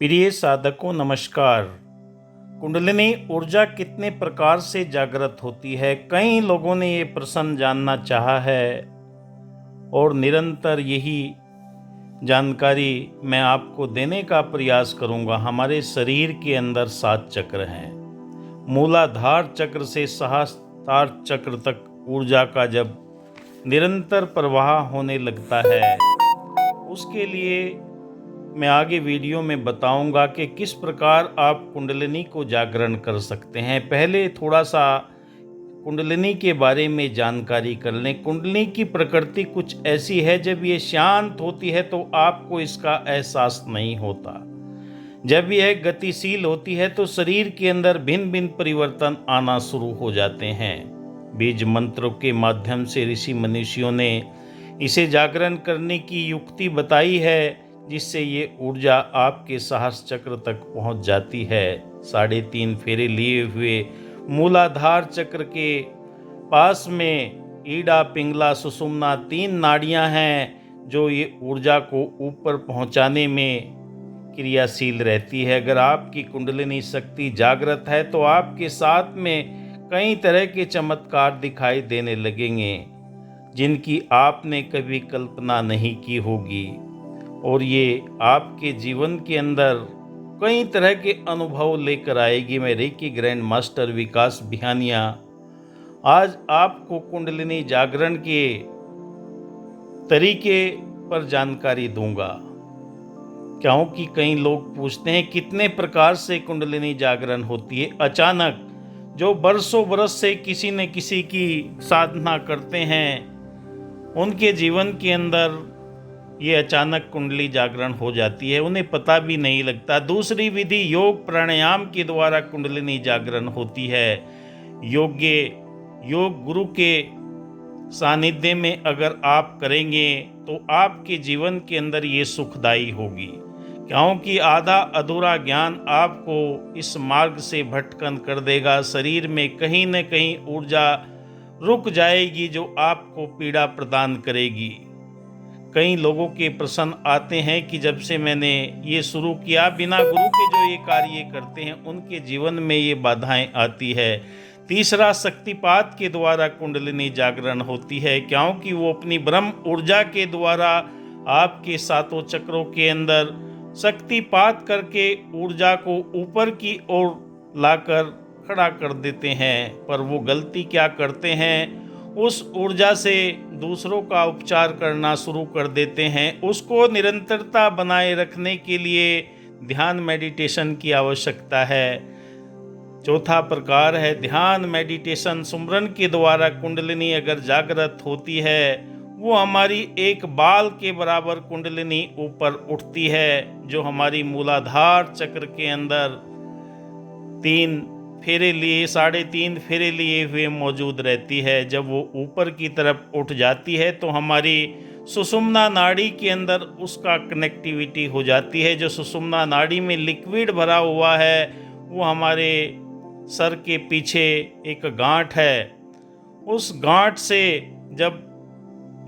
प्रिय साधकों नमस्कार। कुंडलिनी ऊर्जा कितने प्रकार से जागृत होती है, कई लोगों ने ये प्रश्न जानना चाहा है और निरंतर यही जानकारी मैं आपको देने का प्रयास करूंगा। हमारे शरीर के अंदर 7 चक्र हैं। मूलाधार चक्र से सहस्त्रार चक्र तक ऊर्जा का जब निरंतर प्रवाह होने लगता है, उसके लिए मैं आगे वीडियो में बताऊंगा कि किस प्रकार आप कुंडलिनी को जागरण कर सकते हैं। पहले थोड़ा सा कुंडलिनी के बारे में जानकारी कर लें। कुंडलिनी की प्रकृति कुछ ऐसी है, जब ये शांत होती है तो आपको इसका एहसास नहीं होता। जब यह गतिशील होती है तो शरीर के अंदर भिन्न भिन्न परिवर्तन आना शुरू हो जाते हैं। बीज मंत्रों के माध्यम से ऋषि मनीषियों ने इसे जागरण करने की युक्ति बताई है, जिससे ये ऊर्जा आपके सहस्त्र चक्र तक पहुंच जाती है। 3.5 फेरे लिए हुए मूलाधार चक्र के पास में ईड़ा, पिंगला, सुषुम्ना 3 नाड़ियां हैं, जो ये ऊर्जा को ऊपर पहुंचाने में क्रियाशील रहती है। अगर आपकी कुंडलिनी शक्ति जागृत है तो आपके साथ में कई तरह के चमत्कार दिखाई देने लगेंगे, जिनकी आपने कभी कल्पना नहीं की होगी, और ये आपके जीवन के अंदर कई तरह के अनुभव लेकर आएगी। मैं रेकी ग्रैंड मास्टर विकास बिहानिया आज आपको कुंडलिनी जागरण के तरीके पर जानकारी दूंगा, क्योंकि कई लोग पूछते हैं कितने प्रकार से कुंडलिनी जागरण होती है। अचानक जो बरसों बरस से किसी न किसी की साधना करते हैं, उनके जीवन के अंदर ये अचानक कुंडली जागरण हो जाती है, उन्हें पता भी नहीं लगता। दूसरी विधि योग प्राणायाम के द्वारा कुंडलिनी जागरण होती है। योग गुरु के सानिध्य में अगर आप करेंगे तो आपके जीवन के अंदर ये सुखदायी होगी, क्योंकि आधा अधूरा ज्ञान आपको इस मार्ग से भटकन कर देगा। शरीर में कहीं न कहीं ऊर्जा रुक जाएगी, जो आपको पीड़ा प्रदान करेगी। कई लोगों के प्रश्न आते हैं कि जब से मैंने ये शुरू किया, बिना गुरु के जो ये कार्य करते हैं उनके जीवन में ये बाधाएं आती है। तीसरा, शक्तिपात के द्वारा कुंडलिनी जागरण होती है, क्योंकि वो अपनी ब्रह्म ऊर्जा के द्वारा आपके 7 चक्रों के अंदर शक्तिपात करके ऊर्जा को ऊपर की ओर लाकर खड़ा कर देते हैं। पर वो गलती क्या करते हैं, उस ऊर्जा से दूसरों का उपचार करना शुरू कर देते हैं। उसको निरंतरता बनाए रखने के लिए ध्यान मेडिटेशन की आवश्यकता है। चौथा प्रकार है ध्यान मेडिटेशन। सुमरन के द्वारा कुंडलिनी अगर जागृत होती है, वो हमारी एक बाल के बराबर कुंडलिनी ऊपर उठती है, जो हमारी मूलाधार चक्र के अंदर 3.5 फेरे लिए हुए मौजूद रहती है। जब वो ऊपर की तरफ उठ जाती है तो हमारी सुषुम्ना नाड़ी के अंदर उसका कनेक्टिविटी हो जाती है। जो सुषुम्ना नाड़ी में लिक्विड भरा हुआ है, वो हमारे सर के पीछे एक गांठ है। उस गांठ से जब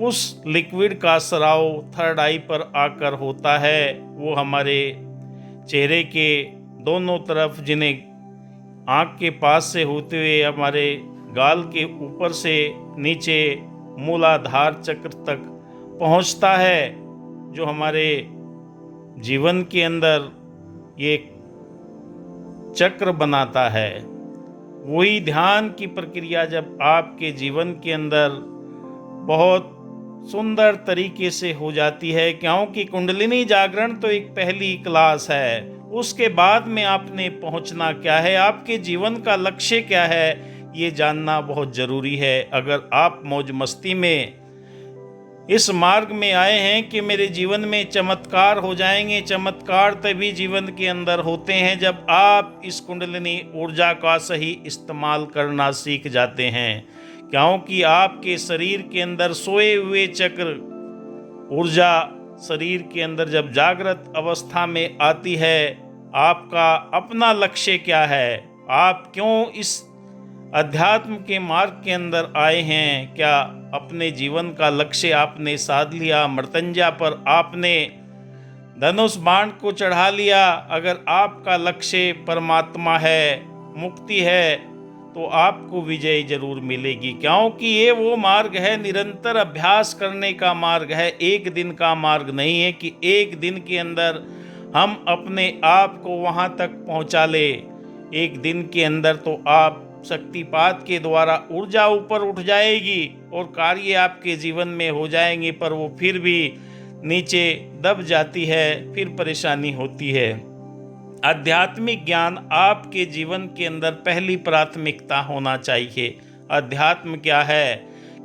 उस लिक्विड का स्राव थर्ड आई पर आकर होता है, वो हमारे चेहरे के दोनों तरफ, जिन्हें आँख के पास से होते हुए हमारे गाल के ऊपर से नीचे मूलाधार चक्र तक पहुंचता है, जो हमारे जीवन के अंदर ये चक्र बनाता है। वही ध्यान की प्रक्रिया जब आपके जीवन के अंदर बहुत सुंदर तरीके से हो जाती है, क्योंकि कुंडलिनी जागरण तो एक पहली क्लास है। उसके बाद में आपने पहुंचना क्या है, आपके जीवन का लक्ष्य क्या है, ये जानना बहुत ज़रूरी है। अगर आप मौज मस्ती में इस मार्ग में आए हैं कि मेरे जीवन में चमत्कार हो जाएंगे, चमत्कार तभी जीवन के अंदर होते हैं जब आप इस कुंडलिनी ऊर्जा का सही इस्तेमाल करना सीख जाते हैं। क्योंकि आपके शरीर के अंदर सोए हुए चक्र ऊर्जा शरीर के अंदर जब जागृत अवस्था में आती है, आपका अपना लक्ष्य क्या है, आप क्यों इस अध्यात्म के मार्ग के अंदर आए हैं, क्या अपने जीवन का लक्ष्य आपने साध लिया, मृत्युंजय पर आपने धनुष बाण को चढ़ा लिया। अगर आपका लक्ष्य परमात्मा है, मुक्ति है, तो आपको विजय जरूर मिलेगी, क्योंकि ये वो मार्ग है, निरंतर अभ्यास करने का मार्ग है। एक दिन का मार्ग नहीं है कि एक दिन के अंदर हम अपने आप को वहाँ तक पहुँचा ले। एक दिन के अंदर तो आप शक्तिपात के द्वारा ऊर्जा ऊपर उठ जाएगी और कार्य आपके जीवन में हो जाएंगे, पर वो फिर भी नीचे दब जाती है, फिर परेशानी होती है। आध्यात्मिक ज्ञान आपके जीवन के अंदर पहली प्राथमिकता होना चाहिए। अध्यात्म क्या है?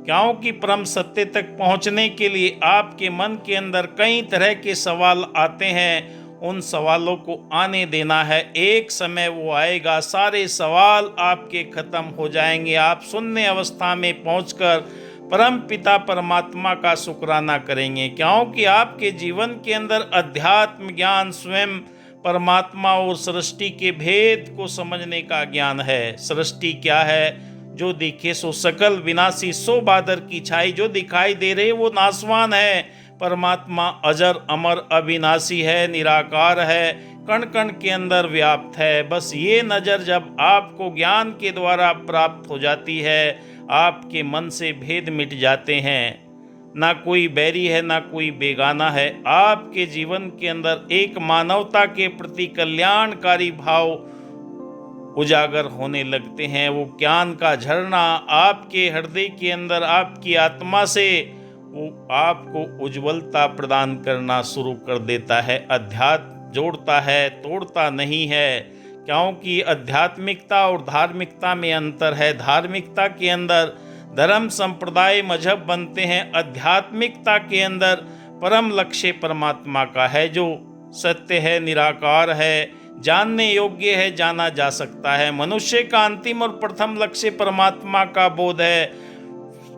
क्योंकि परम सत्य तक पहुंचने के लिए आपके मन के अंदर कई तरह के सवाल आते हैं। उन सवालों को आने देना है। एक समय वो आएगा, सारे सवाल आपके खत्म हो जाएंगे। आप शून्य अवस्था में पहुंचकर परम पिता परमात्मा का शुक्राना करेंगे, क्योंकि आपके जीवन के अंदर अध्यात्म ज्ञान स्वयं परमात्मा और सृष्टि के भेद को समझने का ज्ञान है। सृष्टि क्या है? जो दिखे सो सकल विनाशी, सो बादर की छाई। जो दिखाई दे रहे वो नासवान है। परमात्मा अजर अमर अविनाशी है, निराकार है, कण कण के अंदर व्याप्त है। बस ये नज़र जब आपको ज्ञान के द्वारा प्राप्त हो जाती है, आपके मन से भेद मिट जाते हैं। ना कोई बैरी है, ना कोई बेगाना है। आपके जीवन के अंदर एक मानवता के प्रति कल्याणकारी भाव उजागर होने लगते हैं। वो ज्ञान का झरना आपके हृदय के अंदर, आपकी आत्मा से वो आपको उज्ज्वलता प्रदान करना शुरू कर देता है। अध्यात्म जोड़ता है, तोड़ता नहीं है, क्योंकि आध्यात्मिकता और धार्मिकता में अंतर है। धार्मिकता के अंदर धर्म संप्रदाय मजहब बनते हैं। आध्यात्मिकता के अंदर परम लक्ष्य परमात्मा का है, जो सत्य है, निराकार है, जानने योग्य है, जाना जा सकता है। मनुष्य का अंतिम और प्रथम लक्ष्य परमात्मा का बोध है।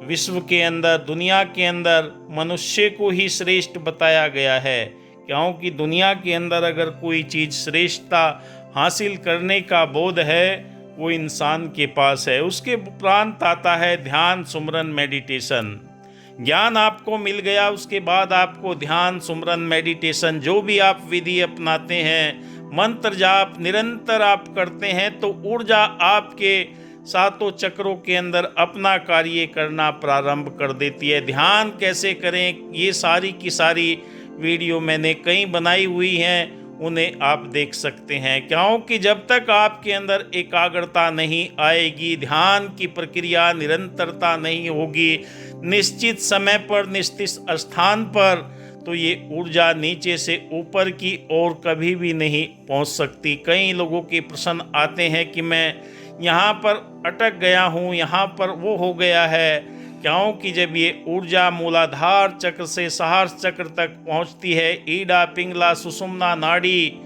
विश्व के अंदर, दुनिया के अंदर मनुष्य को ही श्रेष्ठ बताया गया है, क्योंकि दुनिया के अंदर अगर कोई चीज़ श्रेष्ठता हासिल करने का बोध है, वो इंसान के पास है। उसके उपरांत आता है ध्यान, सुमरन, मेडिटेशन। ज्ञान आपको मिल गया, उसके बाद आपको ध्यान, सुमरन, मेडिटेशन, जो भी आप विधि अपनाते हैं, मंत्र जाप निरंतर आप करते हैं, तो ऊर्जा आपके सातों चक्रों के अंदर अपना कार्य करना प्रारंभ कर देती है। ध्यान कैसे करें, ये सारी की सारी वीडियो मैंने कई बनाई हुई हैं, उन्हें आप देख सकते हैं। क्योंकि जब तक आपके अंदर एकाग्रता नहीं आएगी, ध्यान की प्रक्रिया निरंतरता नहीं होगी, निश्चित समय पर, निश्चित स्थान पर, तो ये ऊर्जा नीचे से ऊपर की ओर कभी भी नहीं पहुंच सकती। कई लोगों के प्रश्न आते हैं कि मैं यहाँ पर अटक गया हूँ, यहाँ पर वो हो गया है, क्योंकि जब ये ऊर्जा मूलाधार चक्र से सहस्र चक्र तक पहुँचती है, ईडा, पिंगला, सुषुम्ना नाड़ी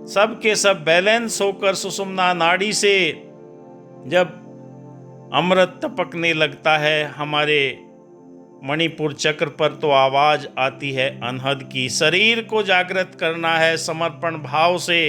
सब के सब बैलेंस होकर सुषुम्ना नाड़ी से जब अमृत टपकने लगता है हमारे मणिपुर चक्र पर, तो आवाज़ आती है अनहद की। शरीर को जागृत करना है समर्पण भाव से।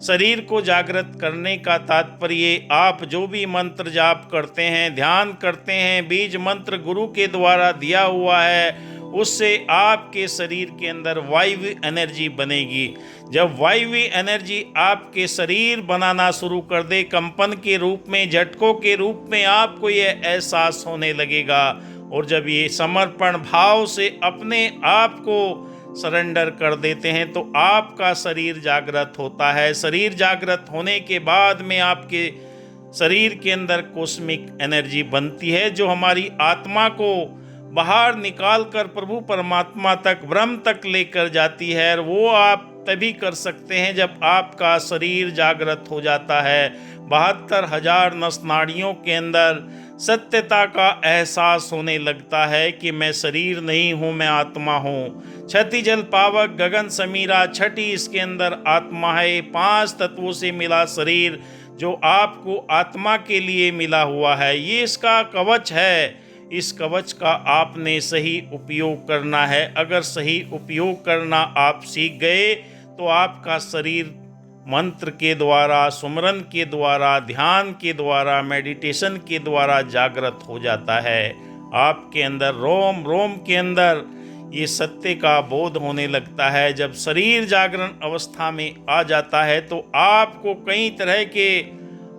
शरीर को जागृत करने का तात्पर्य, आप जो भी मंत्र जाप करते हैं, ध्यान करते हैं, बीज मंत्र गुरु के द्वारा दिया हुआ है, उससे आपके शरीर के अंदर वायवी एनर्जी बनेगी। जब वायवी एनर्जी आपके शरीर बनाना शुरू कर दे, कंपन के रूप में, झटकों के रूप में आपको ये एहसास होने लगेगा। और जब ये समर्पण भाव से अपने आप को सरेंडर कर देते हैं, तो आपका शरीर जागृत होता है। शरीर जागृत होने के बाद में आपके शरीर के अंदर कॉस्मिक एनर्जी बनती है, जो हमारी आत्मा को बाहर निकाल कर प्रभु परमात्मा तक, ब्रह्म तक लेकर जाती है। और वो आप तभी कर सकते हैं जब आपका शरीर जागृत हो जाता है। 72,000 नस नाड़ियों के अंदर सत्यता का एहसास होने लगता है कि मैं शरीर नहीं हूँ, मैं आत्मा हूँ। छठी जल पावक गगन समीरा, छठी इसके अंदर आत्मा है। 5 तत्वों से मिला शरीर जो आपको आत्मा के लिए मिला हुआ है, ये इसका कवच है। इस कवच का आपने सही उपयोग करना है। अगर सही उपयोग करना आप सीख गए, तो आपका शरीर मंत्र के द्वारा, सुमरन के द्वारा, ध्यान के द्वारा, मेडिटेशन के द्वारा जागृत हो जाता है। आपके अंदर रोम रोम के अंदर ये सत्य का बोध होने लगता है। जब शरीर जागरण अवस्था में आ जाता है तो आपको कई तरह के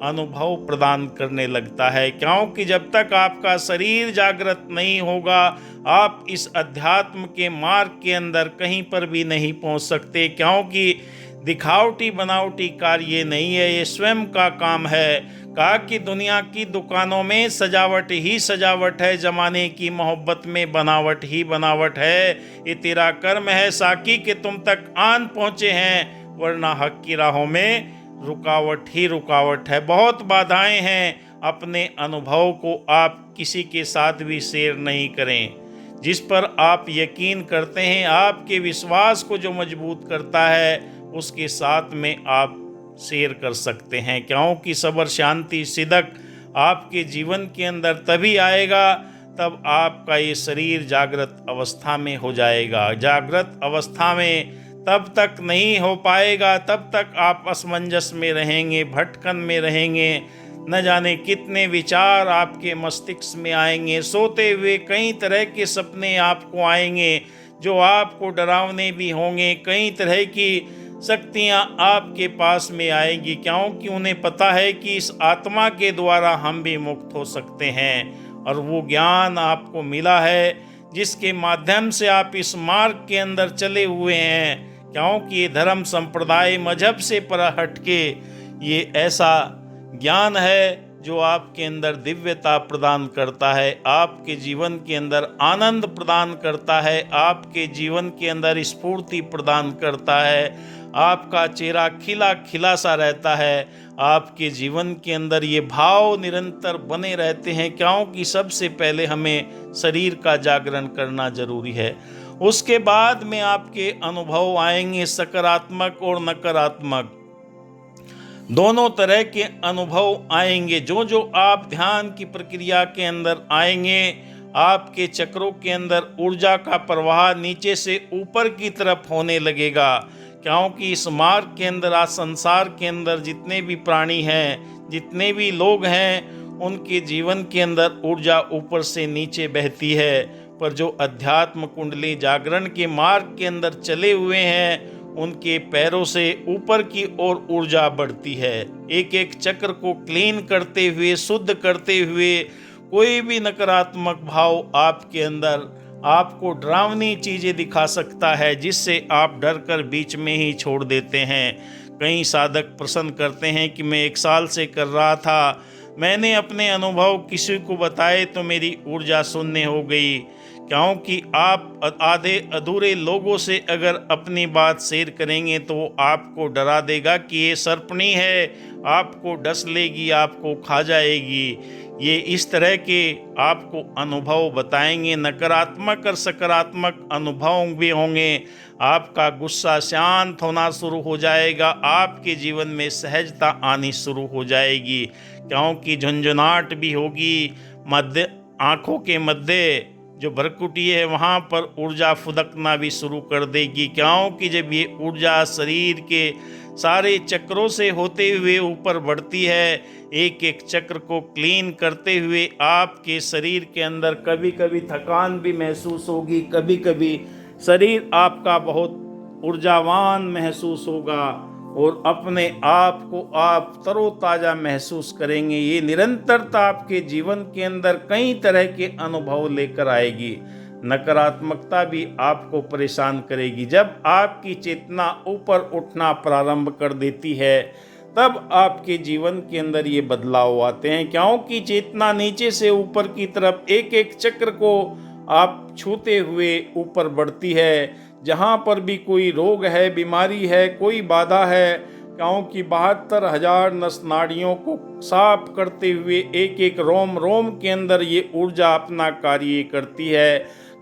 अनुभव प्रदान करने लगता है, क्योंकि जब तक आपका शरीर जागृत नहीं होगा आप इस अध्यात्म के मार्ग के अंदर कहीं पर भी नहीं पहुंच सकते। क्योंकि दिखावटी बनावटी कार्य नहीं है, ये स्वयं का काम है। कहा कि दुनिया की दुकानों में सजावट ही सजावट है, जमाने की मोहब्बत में बनावट ही बनावट है। ये तेरा कर्म है साकी कि तुम तक आन पहुँचे हैं, वरना हक की राहों में रुकावट ही रुकावट है। बहुत बाधाएं हैं, अपने अनुभव को आप किसी के साथ भी शेयर नहीं करें। जिस पर आप यकीन करते हैं, आपके विश्वास को जो मजबूत करता है, उसके साथ में आप शेयर कर सकते हैं। क्योंकि सब्र शांति सिदक आपके जीवन के अंदर तभी आएगा तब आपका ये शरीर जागृत अवस्था में हो जाएगा। जागृत अवस्था में तब तक नहीं हो पाएगा, तब तक आप असमंजस में रहेंगे, भटकन में रहेंगे। न जाने कितने विचार आपके मस्तिष्क में आएंगे, सोते हुए कई तरह के सपने आपको आएंगे जो आपको डरावने भी होंगे। कई तरह की शक्तियाँ आपके पास में आएंगी, क्योंकि उन्हें पता है कि इस आत्मा के द्वारा हम भी मुक्त हो सकते हैं। और वो ज्ञान आपको मिला है जिसके माध्यम से आप इस मार्ग के अंदर चले हुए हैं। क्योंकि ये धर्म संप्रदाय मजहब से पर हटके ये ऐसा ज्ञान है जो आपके अंदर दिव्यता प्रदान करता है, आपके जीवन के अंदर आनंद प्रदान करता है, आपके जीवन के अंदर स्फूर्ति प्रदान करता है, आपका चेहरा खिला खिला सा रहता है, आपके जीवन के अंदर ये भाव निरंतर बने रहते हैं। क्योंकि सबसे पहले हमें शरीर का जागरण करना जरूरी है, उसके बाद में आपके अनुभव आएंगे सकारात्मक और नकारात्मक, दोनों तरह के अनुभव आएंगे। जो जो आप ध्यान की प्रक्रिया के अंदर आएंगे, आपके चक्रों के अंदर ऊर्जा का प्रवाह नीचे से ऊपर की तरफ होने लगेगा। क्योंकि इस मार्ग के अंदर, आज संसार के अंदर जितने भी प्राणी हैं, जितने भी लोग हैं, उनके जीवन के अंदर ऊर्जा ऊपर से नीचे बहती है। पर जो अध्यात्म कुंडली जागरण के मार्ग के अंदर चले हुए हैं, उनके पैरों से ऊपर की ओर ऊर्जा बढ़ती है। एक एक चक्र को क्लीन करते हुए, शुद्ध करते हुए, कोई भी नकारात्मक भाव आपके अंदर आपको डरावनी चीज़ें दिखा सकता है, जिससे आप डर कर बीच में ही छोड़ देते हैं। कई साधक प्रश्न करते हैं कि मैं 1 साल से कर रहा था, मैंने अपने अनुभव किसी को बताए तो मेरी ऊर्जा शून्य हो गई। क्योंकि आप आधे अधूरे लोगों से अगर अपनी बात शेयर करेंगे तो वो आपको डरा देगा कि ये सर्पणी है, आपको डस लेगी, आपको खा जाएगी। ये इस तरह के आपको अनुभव बताएंगे, नकारात्मक और सकारात्मक अनुभव भी होंगे। आपका गुस्सा शांत होना शुरू हो जाएगा, आपके जीवन में सहजता आनी शुरू हो जाएगी। क्योंकि झुंझुनाहट भी होगी, मध्य आँखों के मध्य जो भ्रकुटी है वहाँ पर ऊर्जा फुदकना भी शुरू कर देगी। क्योंकि जब ये ऊर्जा शरीर के सारे चक्रों से होते हुए ऊपर बढ़ती है, एक एक चक्र को क्लीन करते हुए आपके शरीर के अंदर कभी कभी थकान भी महसूस होगी, कभी कभी शरीर आपका बहुत ऊर्जावान महसूस होगा और अपने आप को आप तरोताज़ा महसूस करेंगे। ये निरंतरता आपके जीवन के अंदर कई तरह के अनुभव लेकर आएगी। नकारात्मकता भी आपको परेशान करेगी। जब आपकी चेतना ऊपर उठना प्रारंभ कर देती है, तब आपके जीवन के अंदर ये बदलाव आते हैं। क्योंकि चेतना नीचे से ऊपर की तरफ एक एक चक्र को आप छूते हुए ऊपर बढ़ती है। जहाँ पर भी कोई रोग है, बीमारी है, कोई बाधा है, क्योंकि 72,000 नस नाड़ियों को साफ करते हुए एक एक रोम रोम के अंदर ये ऊर्जा अपना कार्य करती है।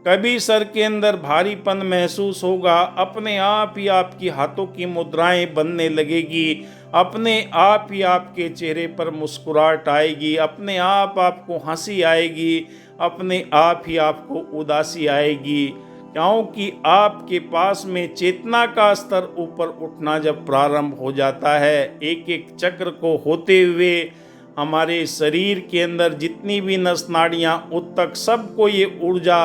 कभी सर के अंदर भारीपन महसूस होगा, अपने आप ही आपकी हाथों की मुद्राएं बनने लगेगी, अपने आप ही आपके चेहरे पर मुस्कुराहट आएगी, अपने आप आपको हंसी आएगी, अपने आप ही आपको उदासी आएगी। क्योंकि आपके पास में चेतना का स्तर ऊपर उठना जब प्रारंभ हो जाता है, एक एक चक्र को होते हुए हमारे शरीर के अंदर जितनी भी नस नाड़ियाँ उत्तक सबको ये ऊर्जा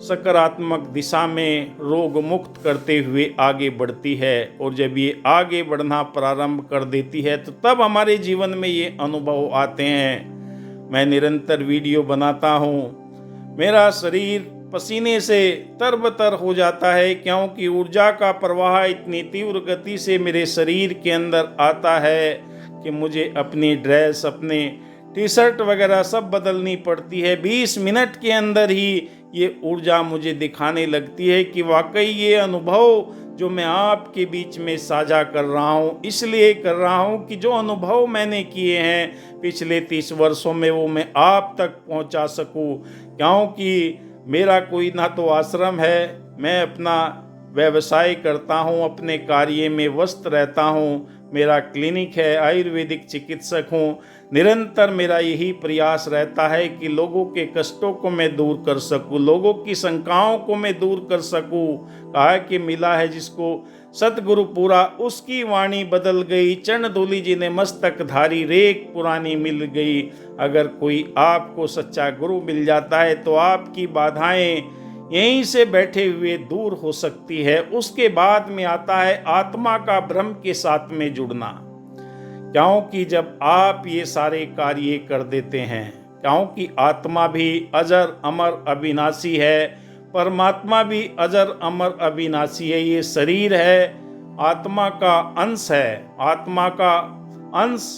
सकारात्मक दिशा में रोग मुक्त करते हुए आगे बढ़ती है। और जब ये आगे बढ़ना प्रारंभ कर देती है तो तब हमारे जीवन में ये अनुभव आते हैं। मैं निरंतर वीडियो बनाता हूँ, मेरा शरीर पसीने से तरबतर हो जाता है, क्योंकि ऊर्जा का प्रवाह इतनी तीव्र गति से मेरे शरीर के अंदर आता है कि मुझे अपनी ड्रेस, अपने टी शर्ट वगैरह सब बदलनी पड़ती है। 20 मिनट के अंदर ही ये ऊर्जा मुझे दिखाने लगती है कि वाकई ये अनुभव जो मैं आपके बीच में साझा कर रहा हूँ, इसलिए कर रहा हूँ कि जो अनुभव मैंने किए हैं पिछले 30 वर्षों में वो मैं आप तक पहुँचा सकूँ। क्योंकि मेरा कोई ना तो आश्रम है, मैं अपना व्यवसाय करता हूँ, अपने कार्य में व्यस्त रहता हूँ, मेरा क्लिनिक है, आयुर्वेदिक चिकित्सक हूँ। निरंतर मेरा यही प्रयास रहता है कि लोगों के कष्टों को मैं दूर कर सकूं, लोगों की शंकाओं को मैं दूर कर सकूं। कहा कि मिला है जिसको सतगुरु पूरा, उसकी वाणी बदल गई, चरण धूलि जी ने मस्तक धारी, रेख पुरानी मिल गई। अगर कोई आपको सच्चा गुरु मिल जाता है तो आपकी बाधाएं यहीं से बैठे हुए दूर हो सकती है। उसके बाद में आता है आत्मा का ब्रह्म के साथ में जुड़ना। क्योंकि जब आप ये सारे कार्य कर देते हैं, क्योंकि आत्मा भी अजर अमर अविनाशी है, परमात्मा भी अजर अमर अविनाशी है। ये शरीर है, आत्मा का अंश है, आत्मा का अंश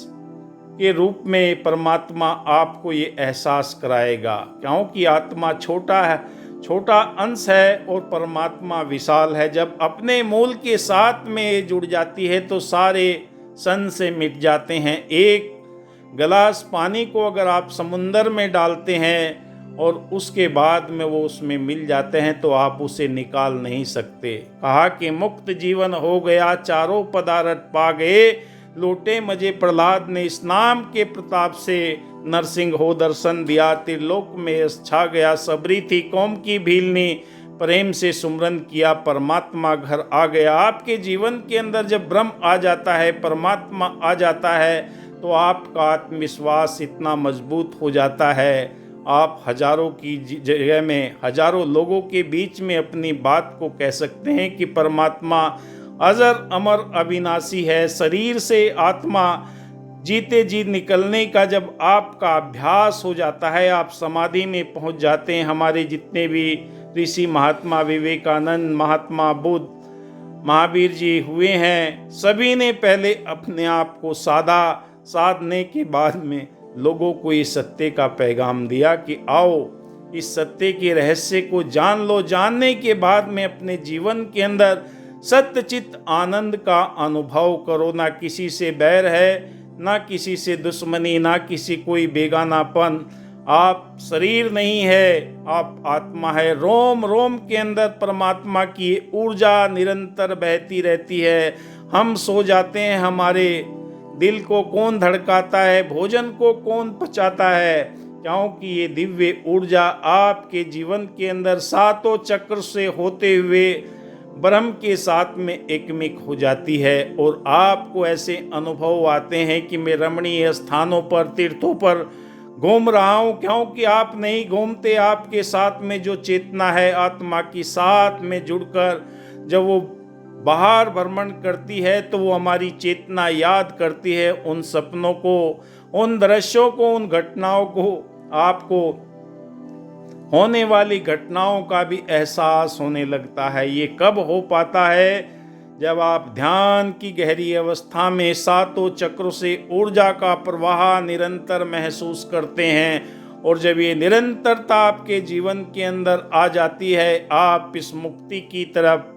के रूप में परमात्मा आपको ये एहसास कराएगा। क्योंकि आत्मा छोटा है, छोटा अंश है और परमात्मा विशाल है। जब अपने मूल के साथ में जुड़ जाती है तो सारे सन से मिट जाते हैं। एक गिलास पानी को अगर आप समुंदर में डालते हैं और उसके बाद में वो उसमें मिल जाते हैं तो आप उसे निकाल नहीं सकते। कहा कि मुक्त जीवन हो गया, चारों पदार्थ पा गए, लौटे मजे प्रहलाद ने, इस नाम के प्रताप से नरसिंह हो दर्शन दिया, त्रिलोक में छा गया, सबरी थी कौम की भीलनी, प्रेम से सुमरन किया, परमात्मा घर आ गया। आपके जीवन के अंदर जब ब्रह्म आ जाता है, परमात्मा आ जाता है तो आपका आत्मविश्वास इतना मजबूत हो जाता है, आप हजारों की जगह में हजारों लोगों के बीच में अपनी बात को कह सकते हैं कि परमात्मा अजर अमर अविनाशी है। शरीर से आत्मा जीते जी निकलने का जब आपका अभ्यास हो जाता है, आप समाधि में पहुंच जाते हैं। हमारे जितने भी ऋषि, महात्मा विवेकानंद, महात्मा बुद्ध, महावीर जी हुए हैं, सभी ने पहले अपने आप को साधने के बाद में लोगों को इस सत्य का पैगाम दिया कि आओ इस सत्य के रहस्य को जान लो। जानने के बाद में अपने जीवन के अंदर सत्यचित आनंद का अनुभव करो। ना किसी से बैर है, ना किसी से दुश्मनी, ना किसी कोई बेगानापन। आप शरीर नहीं है, आप आत्मा है। रोम रोम के अंदर परमात्मा की ऊर्जा निरंतर बहती रहती है। हम सो जाते हैं, हमारे दिल को कौन धड़काता है, भोजन को कौन पचाता है? क्योंकि ये दिव्य ऊर्जा आपके जीवन के अंदर सातों चक्र से होते हुए ब्रह्म के साथ में एकमिक हो जाती है। और आपको ऐसे अनुभव आते हैं कि मैं रमणीय स्थानों पर, तीर्थों पर घूम रहा हूँ। क्योंकि आप नहीं घूमते, आपके साथ में जो चेतना है आत्मा की साथ में जुड़कर जब वो बाहर भ्रमण करती है तो वो हमारी चेतना याद करती है उन सपनों को, उन दृश्यों को, उन घटनाओं को। आपको होने वाली घटनाओं का भी एहसास होने लगता है। ये कब हो पाता है? जब आप ध्यान की गहरी अवस्था में सातों चक्रों से ऊर्जा का प्रवाह निरंतर महसूस करते हैं। और जब ये निरंतरता आपके जीवन के अंदर आ जाती है, आप इस मुक्ति की तरफ,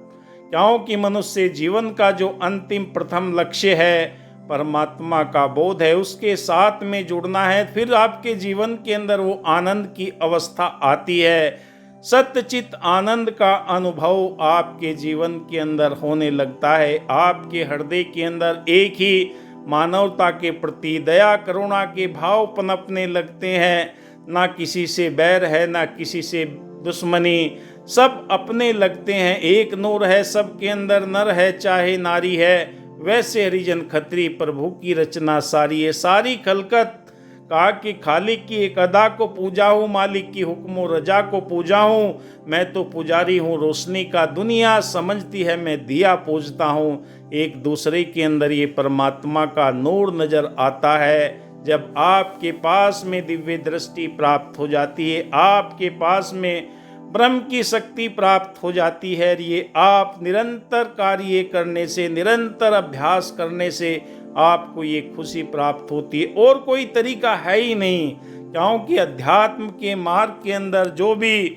क्योंकि मनुष्य जीवन का जो अंतिम प्रथम लक्ष्य है परमात्मा का बोध है, उसके साथ में जुड़ना है, फिर आपके जीवन के अंदर वो आनंद की अवस्था आती है। सत्यचित आनंद का अनुभव आपके जीवन के अंदर होने लगता है। आपके हृदय के अंदर एक ही मानवता के प्रति दया करुणा के भाव पनपने लगते हैं। ना किसी से बैर है, ना किसी से दुश्मनी, सब अपने लगते हैं। एक नूर है सबके अंदर, नर है चाहे नारी है, वैसे हरिजन खत्री प्रभु की रचना सारी है। सारी खलकत कहा कि खालिक की एक अदा को पूजा हूँ, मालिक की हुक्म और रजा को पूजा हूँ। मैं तो पुजारी हूँ रोशनी का, दुनिया समझती है मैं दिया पूजता हूँ। एक दूसरे के अंदर ये परमात्मा का नूर नजर आता है। जब आपके पास में दिव्य दृष्टि प्राप्त हो जाती है, आपके पास में ब्रह्म की शक्ति प्राप्त हो जाती है, ये आप निरंतर कार्य करने से, निरंतर अभ्यास करने से आपको ये खुशी प्राप्त होती है। और कोई तरीका है ही नहीं, क्योंकि अध्यात्म के मार्ग के अंदर जो भी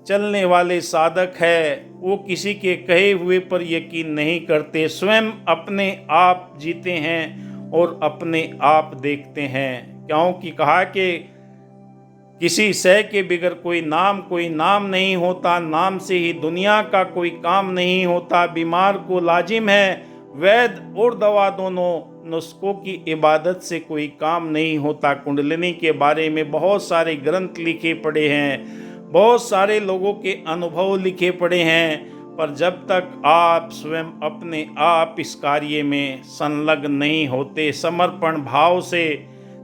चलने वाले साधक है वो किसी के कहे हुए पर यकीन नहीं करते, स्वयं अपने आप जीते हैं और अपने आप देखते हैं। क्योंकि कहा कि किसी शय के बिगर कोई नाम नहीं होता, नाम से ही दुनिया का कोई काम नहीं होता। बीमार को लाजिम है वैद और दवा दोनों, नुस्खों की इबादत से कोई काम नहीं होता। कुंडलिनी के बारे में बहुत सारे ग्रंथ लिखे पड़े हैं, बहुत सारे लोगों के अनुभव लिखे पड़े हैं, पर जब तक आप स्वयं अपने आप इस कार्य में संलग्न नहीं होते, समर्पण भाव से,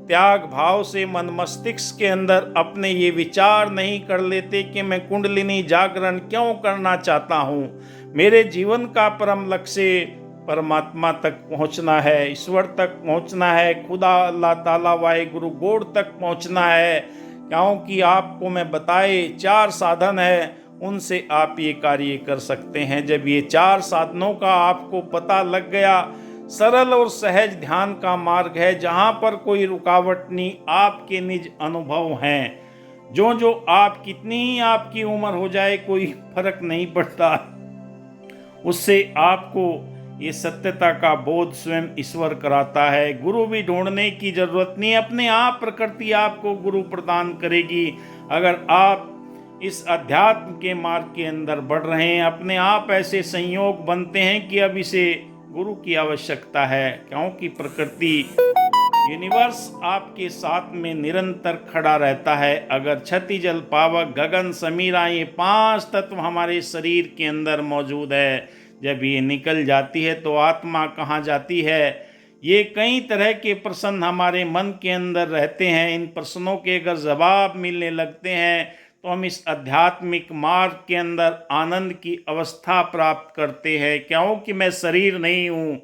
त्याग भाव से मन मस्तिष्क के अंदर अपने ये विचार नहीं कर लेते कि मैं कुंडलिनी जागरण क्यों करना चाहता हूँ, मेरे जीवन का परम लक्ष्य परमात्मा तक पहुँचना है, ईश्वर तक पहुँचना है, खुदा अल्लाह ताला वाहे गुरु गोड़ तक पहुँचना है। क्योंकि आपको मैं बताए 4 साधन है, उनसे आप ये कार्य कर सकते हैं। जब ये 4 साधनों का आपको पता लग गया, सरल और सहज ध्यान का मार्ग है, जहाँ पर कोई रुकावट नहीं, आपके निज अनुभव हैं। जो आप कितनी ही आपकी उम्र हो जाए कोई फर्क नहीं पड़ता, उससे आपको ये सत्यता का बोध स्वयं ईश्वर कराता है। गुरु भी ढूंढने की जरूरत नहीं, अपने आप प्रकृति आपको गुरु प्रदान करेगी। अगर आप इस अध्यात्म के मार्ग के अंदर बढ़ रहे हैं, अपने आप ऐसे संयोग बनते हैं कि अब इसे गुरु की आवश्यकता है, क्योंकि प्रकृति यूनिवर्स आपके साथ में निरंतर खड़ा रहता है। अगर छति जल पावक गगन समीरा, ये 5 तत्व हमारे शरीर के अंदर मौजूद है, जब ये निकल जाती है तो आत्मा कहाँ जाती है। ये कई तरह के प्रश्न हमारे मन के अंदर रहते हैं, इन प्रश्नों के अगर जवाब मिलने लगते हैं तो हम इस आध्यात्मिक मार्ग के अंदर आनंद की अवस्था प्राप्त करते हैं। क्योंकि मैं शरीर नहीं हूँ,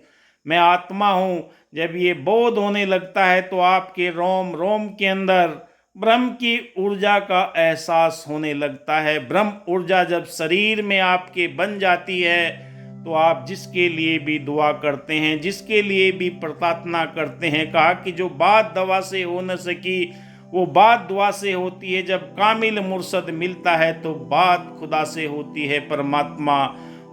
मैं आत्मा हूँ। जब ये बोध होने लगता है तो आपके रोम रोम के अंदर ब्रह्म की ऊर्जा का एहसास होने लगता है। ब्रह्म ऊर्जा जब शरीर में आपके बन जाती है तो आप जिसके लिए भी दुआ करते हैं, जिसके लिए भी प्रार्थना करते हैं, कहा कि जो बात दवा से हो न सकी वो बात दुआ से होती है। जब कामिल मुर्शद मिलता है तो बात खुदा से होती है। परमात्मा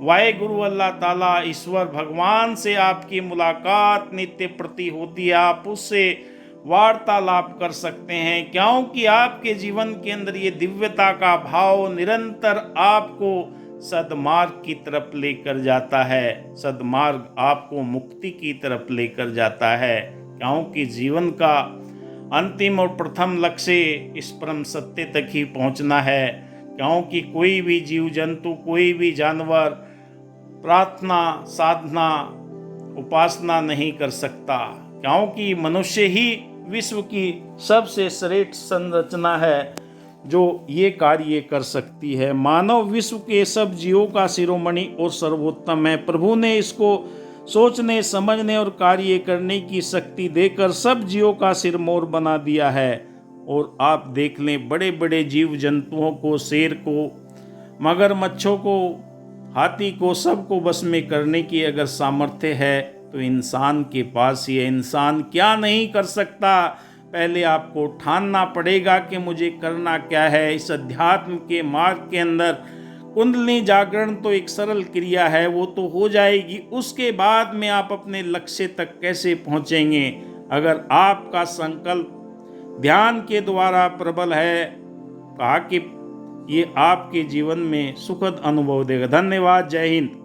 वाहे गुरु अल्लाह ताला ईश्वर भगवान से आपकी मुलाकात नित्य प्रति होती है, आप उससे वार्तालाप कर सकते हैं। क्योंकि आपके जीवन के अंदर ये दिव्यता का भाव निरंतर आपको सद्मार्ग की तरफ लेकर जाता है। सद्मार्ग आपको मुक्ति की तरफ लेकर जाता है, क्योंकि जीवन का अंतिम और प्रथम लक्ष्य इस परम सत्य तक ही पहुंचना है। क्योंकि कोई भी जीव जंतु, कोई भी जानवर प्रार्थना, साधना, उपासना नहीं कर सकता, क्योंकि मनुष्य ही विश्व की सबसे श्रेष्ठ संरचना है जो ये कार्य कर सकती है। मानव विश्व के सब जीवों का शिरोमणि और सर्वोत्तम है। प्रभु ने इसको सोचने, समझने और कार्य करने की शक्ति देकर सब जीवों का सिरमौर बना दिया है। और आप देख लें, बड़े बड़े जीव जंतुओं को, शेर को, मगरमच्छों को, हाथी को, सबको बस में करने की अगर सामर्थ्य है तो इंसान के पास ही है। इंसान क्या नहीं कर सकता, पहले आपको ठानना पड़ेगा कि मुझे करना क्या है। इस अध्यात्म के मार्ग के अंदर कुंडलिनी जागरण तो एक सरल क्रिया है, वो तो हो जाएगी। उसके बाद में आप अपने लक्ष्य तक कैसे पहुंचेंगे? अगर आपका संकल्प ध्यान के द्वारा प्रबल है, कहा कि ये आपके जीवन में सुखद अनुभव देगा। धन्यवाद। जय हिंद।